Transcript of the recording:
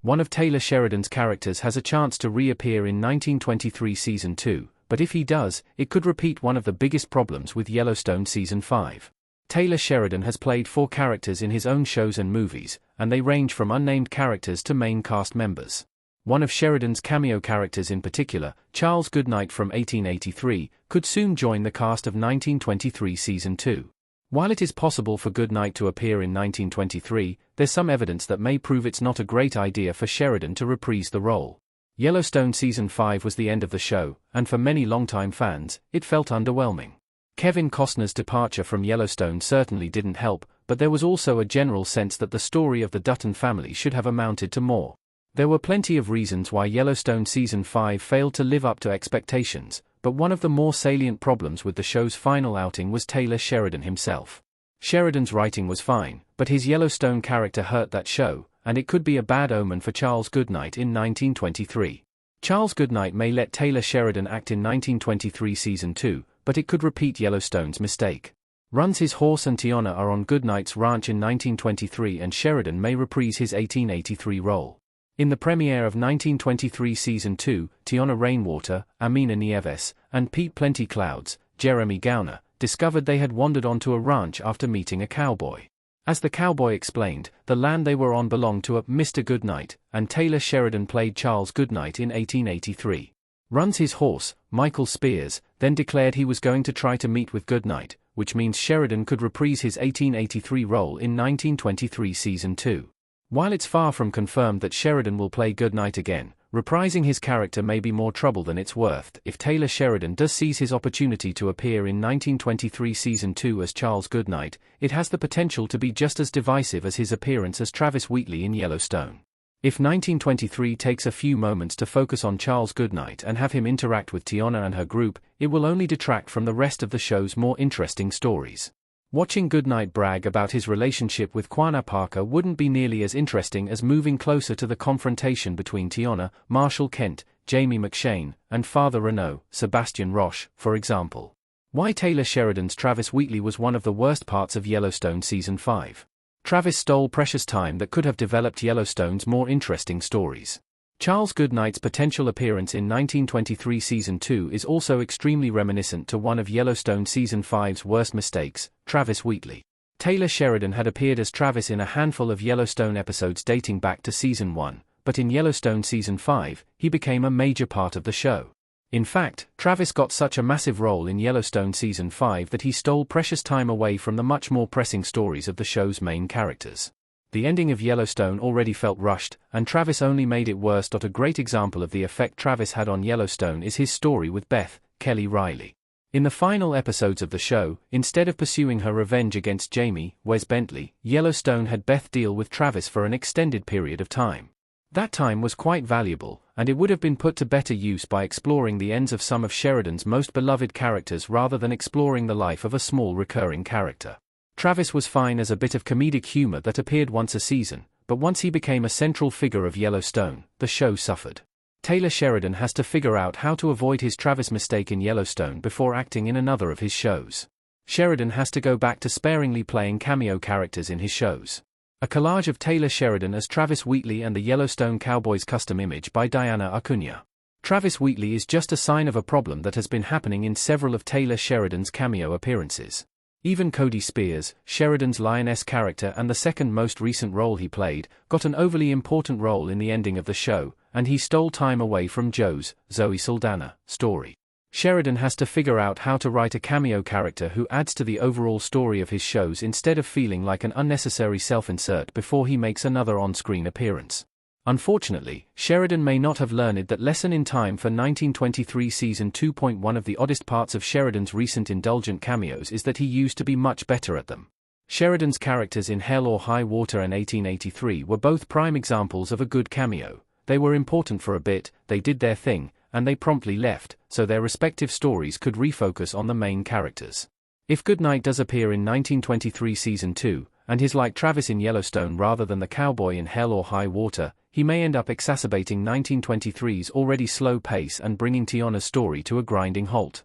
One of Taylor Sheridan's characters has a chance to reappear in 1923 Season 2, but if he does, it could repeat one of the biggest problems with Yellowstone Season 5. Taylor Sheridan has played 4 characters in his own shows and movies, and they range from unnamed characters to main cast members. One of Sheridan's cameo characters in particular, Charles Goodnight from 1883, could soon join the cast of 1923 Season 2. While it is possible for Goodnight to appear in 1923, there's some evidence that may prove it's not a great idea for Sheridan to reprise the role. Yellowstone Season 5 was the end of the show, and for many longtime fans, it felt underwhelming. Kevin Costner's departure from Yellowstone certainly didn't help, but there was also a general sense that the story of the Dutton family should have amounted to more. There were plenty of reasons why Yellowstone Season 5 failed to live up to expectations, but one of the more salient problems with the show's final outing was Taylor Sheridan himself. Sheridan's writing was fine, but his Yellowstone character hurt that show, and it could be a bad omen for Charles Goodnight in 1923. Charles Goodnight may let Taylor Sheridan act in 1923 Season 2, but it could repeat Yellowstone's mistake. Runs his horse and Tiana are on Goodnight's ranch in 1923, and Sheridan may reprise his 1883 role. In the premiere of 1923 Season 2, Tiana Rainwater, Amina Nieves, and Pete Plenty Clouds, Jeremy Gowner, discovered they had wandered onto a ranch after meeting a cowboy. As the cowboy explained, the land they were on belonged to a Mr. Goodnight, and Taylor Sheridan played Charles Goodnight in 1883. Runs his horse, Michael Spears, then declared he was going to try to meet with Goodnight, which means Sheridan could reprise his 1883 role in 1923 Season 2. While it's far from confirmed that Sheridan will play Goodnight again, reprising his character may be more trouble than it's worth. If Taylor Sheridan does seize his opportunity to appear in 1923 Season 2 as Charles Goodnight, it has the potential to be just as divisive as his appearance as Travis Wheatley in Yellowstone. If 1923 takes a few moments to focus on Charles Goodnight and have him interact with Tiana and her group, it will only detract from the rest of the show's more interesting stories. Watching Goodnight brag about his relationship with Quanah Parker wouldn't be nearly as interesting as moving closer to the confrontation between Tiana, Marshall Kent, Jamie McShane, and Father Renault, Sebastian Roche, for example. Why Taylor Sheridan's Travis Wheatley was one of the worst parts of Yellowstone Season 5. Travis stole precious time that could have developed Yellowstone's more interesting stories. Charles Goodnight's potential appearance in 1923 Season 2 is also extremely reminiscent to one of Yellowstone Season 5's worst mistakes, Travis Wheatley. Taylor Sheridan had appeared as Travis in a handful of Yellowstone episodes dating back to Season 1, but in Yellowstone Season 5, he became a major part of the show. In fact, Travis got such a massive role in Yellowstone Season 5 that he stole precious time away from the much more pressing stories of the show's main characters. The ending of Yellowstone already felt rushed, and Travis only made it worse. A great example of the effect Travis had on Yellowstone is his story with Beth, Kelly Riley. In the final episodes of the show, instead of pursuing her revenge against Jamie, Wes Bentley, Yellowstone had Beth deal with Travis for an extended period of time. That time was quite valuable, and it would have been put to better use by exploring the ends of some of Sheridan's most beloved characters rather than exploring the life of a small recurring character. Travis was fine as a bit of comedic humor that appeared once a season, but once he became a central figure of Yellowstone, the show suffered. Taylor Sheridan has to figure out how to avoid his Travis mistake in Yellowstone before acting in another of his shows. Sheridan has to go back to sparingly playing cameo characters in his shows. A collage of Taylor Sheridan as Travis Wheatley and the Yellowstone Cowboys custom image by Diana Acuna. Travis Wheatley is just a sign of a problem that has been happening in several of Taylor Sheridan's cameo appearances. Even Cody Spears, Sheridan's lioness character and the second most recent role he played, got an overly important role in the ending of the show, and he stole time away from Joe's, Zoe Saldana, story. Sheridan has to figure out how to write a cameo character who adds to the overall story of his shows instead of feeling like an unnecessary self-insert before he makes another on-screen appearance. Unfortunately, Sheridan may not have learned that lesson in time for 1923 Season 2. One of the oddest parts of Sheridan's recent indulgent cameos is that he used to be much better at them. Sheridan's characters in Hell or High Water and 1883 were both prime examples of a good cameo. They were important for a bit, they did their thing, and they promptly left, so their respective stories could refocus on the main characters. If Goodnight does appear in 1923 Season 2, and he's like Travis in Yellowstone rather than the cowboy in Hell or High Water, he may end up exacerbating 1923's already slow pace and bringing Tiana's story to a grinding halt.